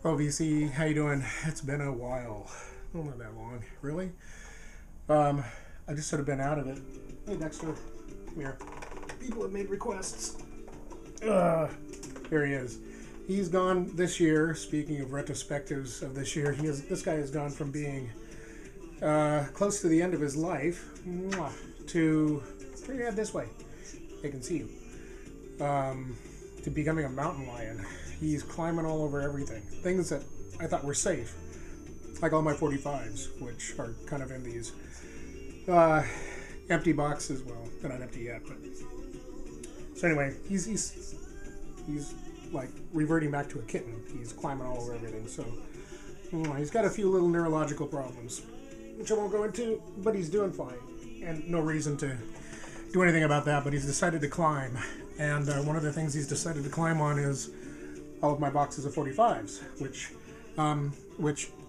Oh, VC, how you doing? It's been a while. Oh, not that long, really. Um, I just sort of been out of it. Hey, Dexter, come here. People have made requests. Uh, Here he is. He's gone this year. Speaking of retrospectives of this year, this guy has gone from being close to the end of his life to yeah, this way. They can see you. To becoming a mountain lion. He's climbing all over everything. Things that I thought were safe, like all my 45s, which are kind of in these uh, empty boxes. Well, they're not empty yet, but so anyway, he's like reverting back to a kitten. He's climbing all over everything. So he's got a few little neurological problems, which I won't go into, but he's doing fine, and no reason to do anything about that. But he's decided to climb, and one of the things he's decided to climb on is all of my boxes of 45s, which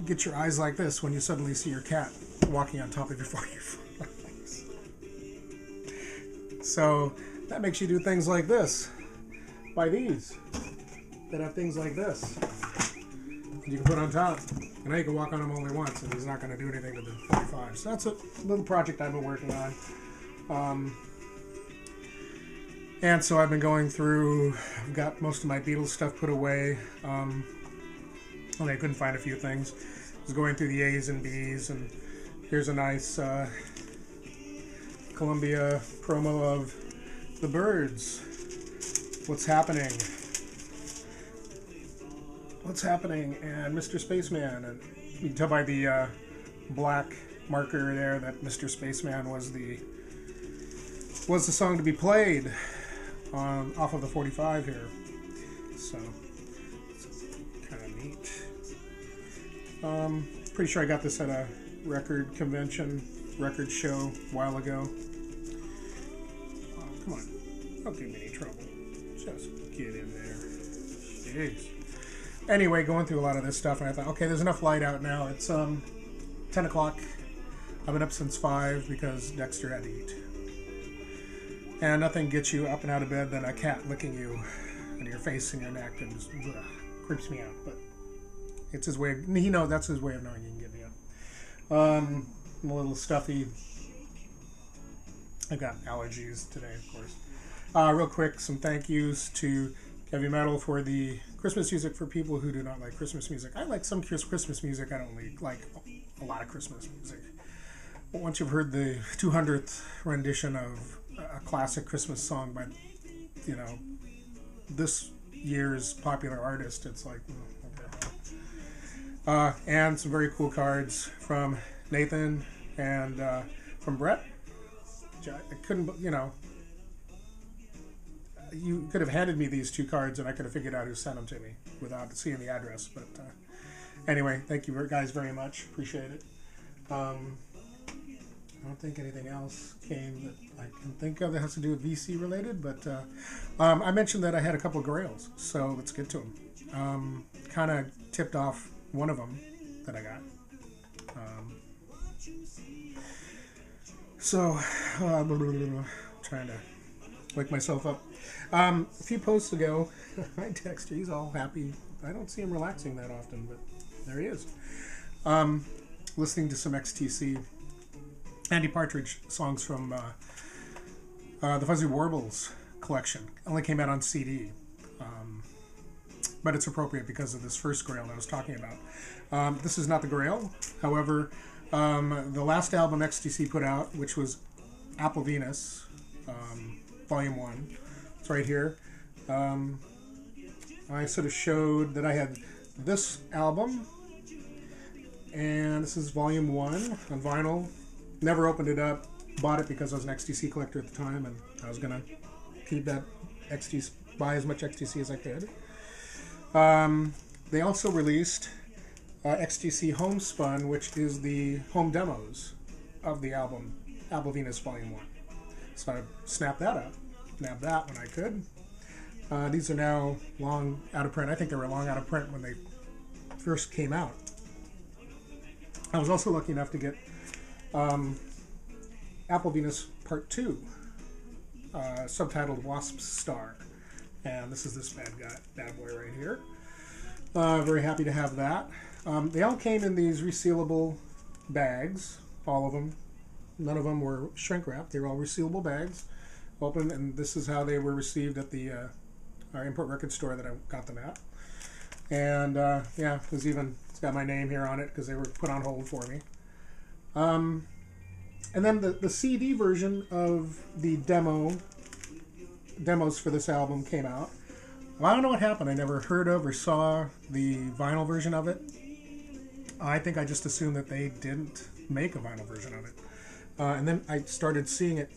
get your eyes like this when you suddenly see your cat walking on top of your 45s. So that makes you do things like this. Buy these that have things like this. You can put on top, and now you can walk on him only once, and he's not going to do anything to the 45. So that's a little project I've been working on. And so I've been going through, I've got most of my Beatles stuff put away. Only I couldn't find a few things. I was going through the A's and B's, and here's a nice Columbia promo of the Birds. What's happening? What's happening? And Mr. Spaceman. And you can tell by the black marker there that Mr. Spaceman was the song to be played off of the 45 here. So it's kind of neat. Pretty sure I got this at a record convention, record show a while ago. Oh, come on. Don't give me any trouble. Just get in there. Jeez. Anyway, going through a lot of this stuff, and I thought, okay, there's enough light out now. It's 10 o'clock. I've been up since 5 because Dexter had to eat. And nothing gets you up and out of bed than a cat licking you and your face and your neck, and just creeps me out. But it's his way. He knows that's his way of knowing he can get me up. I'm a little stuffy. I've got allergies today, of course. Real quick, some thank yous to Heavy Metal for the Christmas music for people who do not like Christmas music. I like some Christmas music. I don't like a lot of Christmas music. But once you've heard the 200th rendition of a classic Christmas song by, this year's popular artist, it's like, okay. And some very cool cards from Nathan and from Brett. I couldn't, you could have handed me these two cards and I could have figured out who sent them to me without seeing the address. But anyway, thank you guys very much. Appreciate it. I don't think anything else came that I can think of that has to do with VC related, but I mentioned that I had a couple of Grails, so let's get to them. Kind of tipped off one of them that I got. Trying to wake myself up. A few posts ago, hi Dexter, he's all happy. I don't see him relaxing that often, but there he is. Listening to some XTC. Andy Partridge songs from the Fuzzy Warbles collection. Only came out on CD. But it's appropriate because of this first Grail I was talking about. This is not the Grail. However, the last album XTC put out, which was Apple Venus, Volume 1. It's right here. I sort of showed that I had this album, and this is Volume 1 on vinyl. Never opened it up. Bought it because I was an XTC collector at the time, and I was going to keep that XTC, buy as much XTC as I could. They also released XTC Homespun, which is the home demos of the album Apple Venus Volume 1. So I snapped that up. Nabbed that when I could. These are now long out of print. I think they were long out of print when they first came out. I was also lucky enough to get Apple Venus Part 2, subtitled Wasp's Star. And this is this bad boy right here. Very happy to have that. They all came in these resealable bags, all of them. None of them were shrink wrapped. They were all resealable bags. Open, and this is how they were received at the our import record store that I got them at. And yeah, it's got my name here on it because they were put on hold for me. And then the CD version of the demos for this album came out. Well, I don't know what happened. I never heard of or saw the vinyl version of it. I think I just assumed that they didn't make a vinyl version of it. And then I started seeing it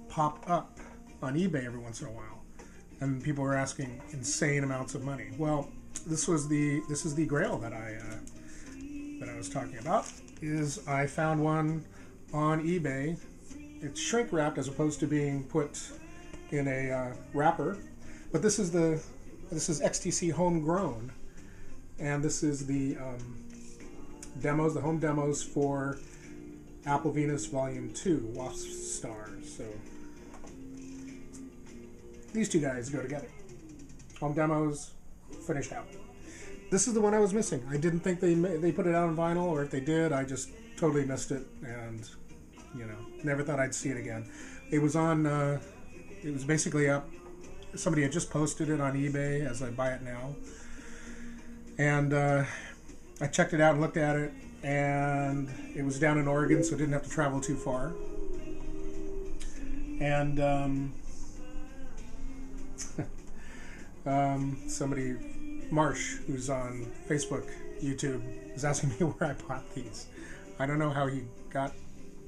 pop up on eBay every once in a while, and people were asking insane amounts of money. Well, this is the Grail that I was talking about. I found one on eBay. It's shrink wrapped as opposed to being put in a wrapper, but this is XTC homegrown, and this is the home demos for Apple Venus Volume 2, Wasp Star. So these two guys go together. Home demos, finished out. This is the one I was missing. I didn't think they put it out on vinyl, or if they did, I just totally missed it, and never thought I'd see it again. It was on. It was basically up. Somebody had just posted it on eBay as I buy it now, and I checked it out and looked at it, and it was down in Oregon, so I didn't have to travel too far. And somebody, Marsh, who's on Facebook, YouTube, is asking me where I bought these. I don't know how he got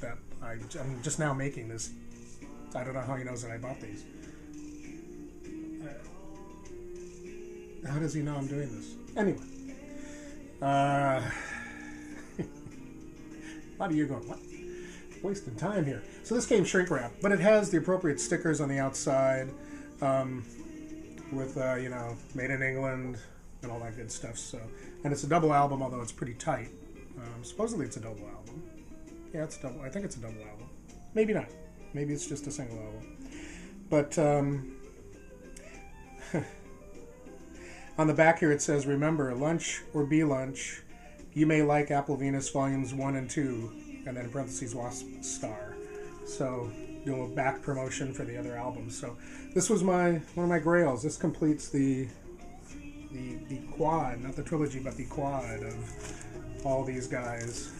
that. I'm just now making this. I don't know how he knows that I bought these. How does he know I'm doing this? Anyway. A lot of you going, what? Wasting time here. So this came shrink wrapped, but it has the appropriate stickers on the outside with, made in England and all that good stuff. So, and it's a double album, although it's pretty tight. Supposedly it's a double album. Yeah, it's double. I think it's a double album. Maybe not. Maybe it's just a single album. But on the back here it says, remember, lunch or be lunch, you may like Apple Venus Volumes 1 and 2, and then in parentheses, Wasp Star. So, doing a back promotion for the other albums. So, this was one of my grails. This completes the quad, not the trilogy, but the quad of all these guys.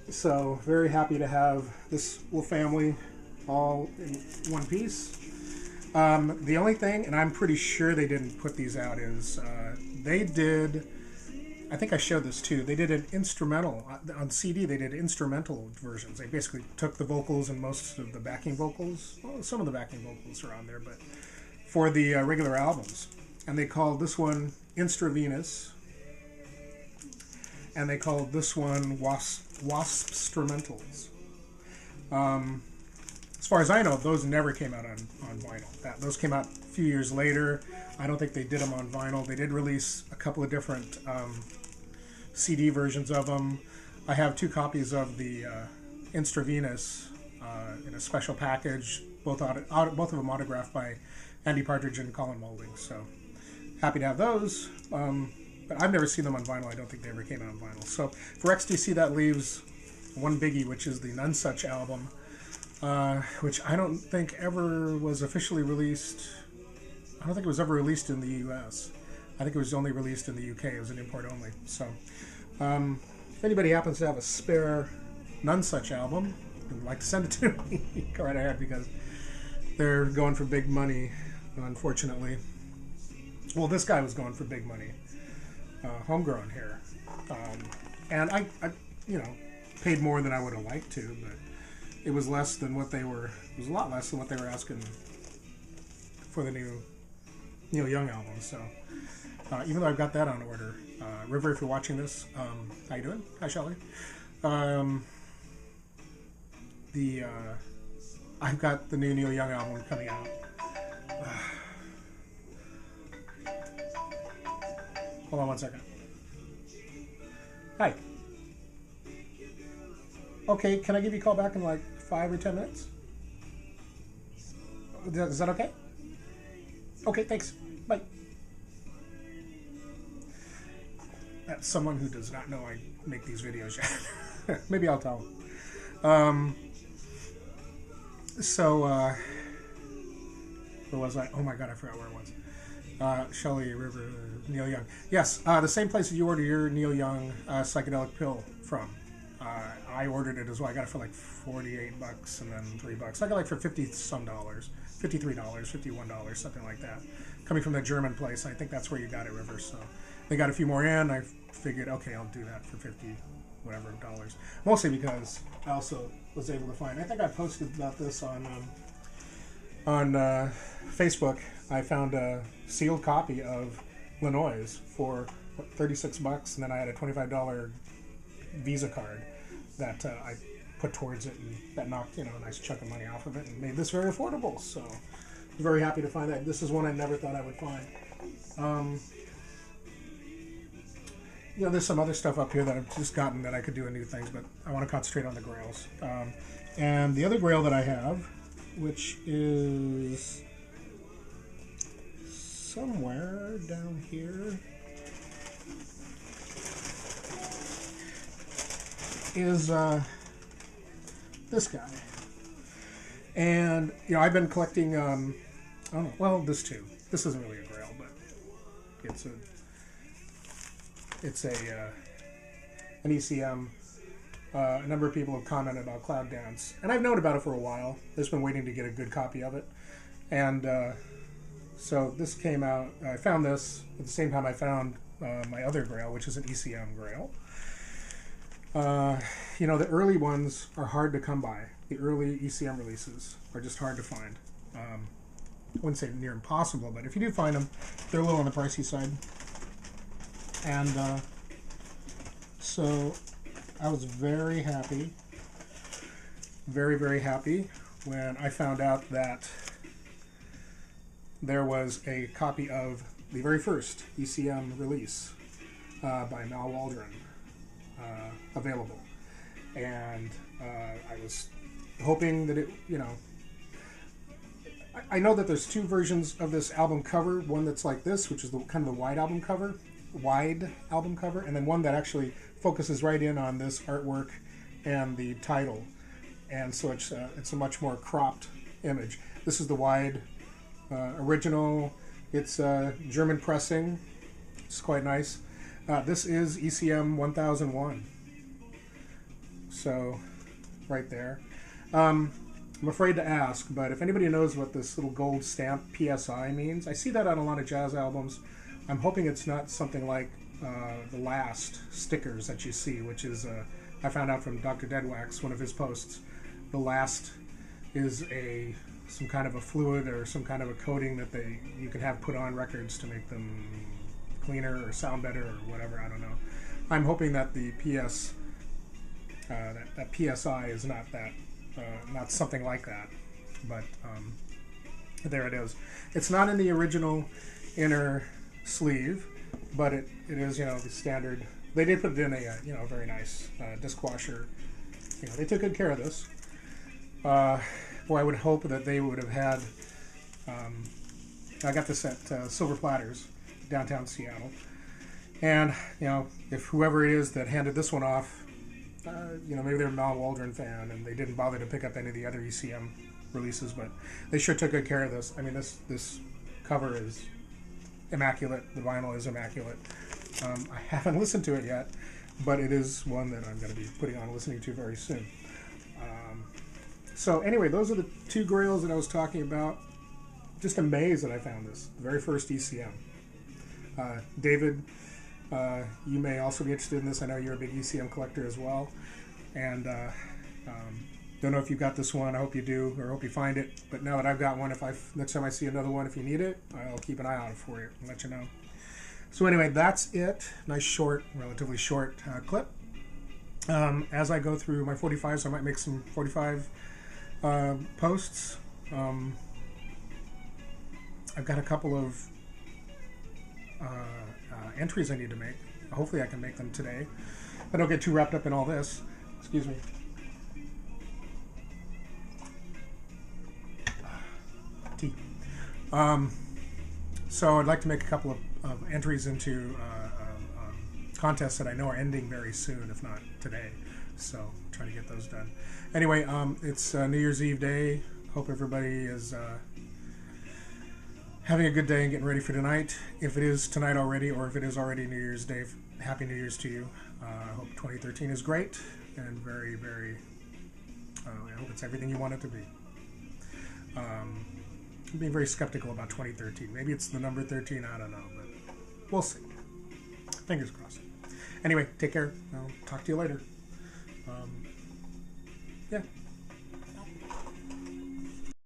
So, very happy to have this little family all in one piece. The only thing, and I'm pretty sure they didn't put these out, is they did, I think I showed this too, they did an instrumental, on CD they did instrumental versions. They basically took the vocals and most of the backing vocals, well, some of the backing vocals are on there, but for the regular albums. And they called this one Instravenous, and they called this one Waspstrumentals. As far as I know, those never came out on vinyl. Those came out a few years later. I don't think they did them on vinyl. They did release a couple of different CD versions of them. I have 2 copies of the Instravenous in a special package, both of them autographed by Andy Partridge and Colin Moulding. So happy to have those. But I've never seen them on vinyl. I don't think they ever came out on vinyl. So for XTC, that leaves one biggie, which is the None Such album. Which I don't think ever was officially released. I don't think it was ever released in the U.S. I think it was only released in the U.K. It was an import only. So, if anybody happens to have a spare None Such album, and would like to send it to me, go right ahead, because they're going for big money, unfortunately. Well, this guy was going for big money, homegrown here, and I paid more than I would have liked to, but it was less than what they were. It was a lot less than what they were asking for the new Neil Young album. So even though I've got that on order, River, if you're watching this, how you doing? Hi, Shelley. I've got the new Neil Young album coming out. Hold on one second. Hi. Okay, can I give you a call back in like 5 or 10 minutes? Is that okay? Okay, thanks. Bye. That's someone who does not know I make these videos yet. Maybe I'll tell them. Where was I? Oh my god, I forgot where it was. Shelley River, Neil Young. Yes, the same place that you order your Neil Young psychedelic pill from. I ordered it as well. I got it for like $48 and then $3. I got it like for $50 some dollars, $53, $51, something like that. Coming from the German place, I think that's where you got it, River. So they got a few more in. I figured, okay, I'll do that for $50 whatever dollars. Mostly because I also was able to find. I think I posted about this on Facebook. I found a sealed copy of Illinois for $36, and then I had a $25 Visa card that I put towards it, and that knocked a nice chunk of money off of it and made this very affordable. So I'm very happy to find that. This is one I never thought I would find. There's some other stuff up here that I've just gotten that I could do in new things, but I want to concentrate on the Grails. And the other Grail that I have, which is somewhere down here, is this guy. And I've been collecting this too. This isn't really a Grail, but it's an ECM. A number of people have commented about Cloud Dance, and I've known about it for a while. I've just been waiting to get a good copy of it, and so this came out. I found this at the same time I found my other Grail, which is an ECM Grail. The early ones are hard to come by. The early ECM releases are just hard to find. I wouldn't say near impossible, but if you do find them, they're a little on the pricey side. And so I was very happy, very, very happy when I found out that there was a copy of the very first ECM release by Mal Waldron available. And I was hoping that it, I know that there's two versions of this album cover. One that's like this, which is the kind of the wide album cover, and then one that actually focuses right in on this artwork and the title. And so it's a much more cropped image. This is the wide original. It's German pressing. It's quite nice. This is ECM 1001. So, right there. I'm afraid to ask, but if anybody knows what this little gold stamp PSI means, I see that on a lot of jazz albums. I'm hoping it's not something like the last stickers that you see, which is, I found out from Dr. Deadwax, one of his posts. The last is some kind of a fluid or some kind of a coating that you can have put on records to make them cleaner or sound better or whatever. I don't know. I'm hoping that the that PSI is not that, not something like that. But there it is. It's not in the original inner sleeve, but it is the standard. They did put it in a very nice disc washer. They took good care of this. Boy, I would hope that they would have had. I got this at Silver Platters, downtown Seattle, and if whoever it is that handed this one off, maybe they're a Mal Waldron fan and they didn't bother to pick up any of the other ECM releases, but they sure took good care of this. I mean, this cover is immaculate. The vinyl is immaculate. I haven't listened to it yet, but it is one that I'm going to be putting on listening to very soon. So anyway, those are the two Grails that I was talking about. Just amazed that I found this, the very first ECM. David, you may also be interested in this. I know you're a big ECM collector as well. And don't know if you've got this one. I hope you do, or hope you find it. But now that I've got one, next time I see another one, if you need it, I'll keep an eye out for you and let you know. So anyway, that's it. Nice short, relatively short clip. As I go through my 45s, I might make some 45 posts. I've got a couple of entries I need to make. Hopefully I can make them today. I don't get too wrapped up in all this. Excuse me. Tea. So I'd like to make a couple of entries into contests that I know are ending very soon, if not today. So trying to get those done. Anyway, it's New Year's Eve day. Hope everybody is having a good day and getting ready for tonight. If it is tonight already, or if it is already New Year's Day, Happy New Year's to you. I hope 2013 is great and very, very. I hope it's everything you want it to be. I'm being very skeptical about 2013. Maybe it's the number 13. I don't know, but we'll see. Fingers crossed. Anyway, take care. I'll talk to you later. Yeah.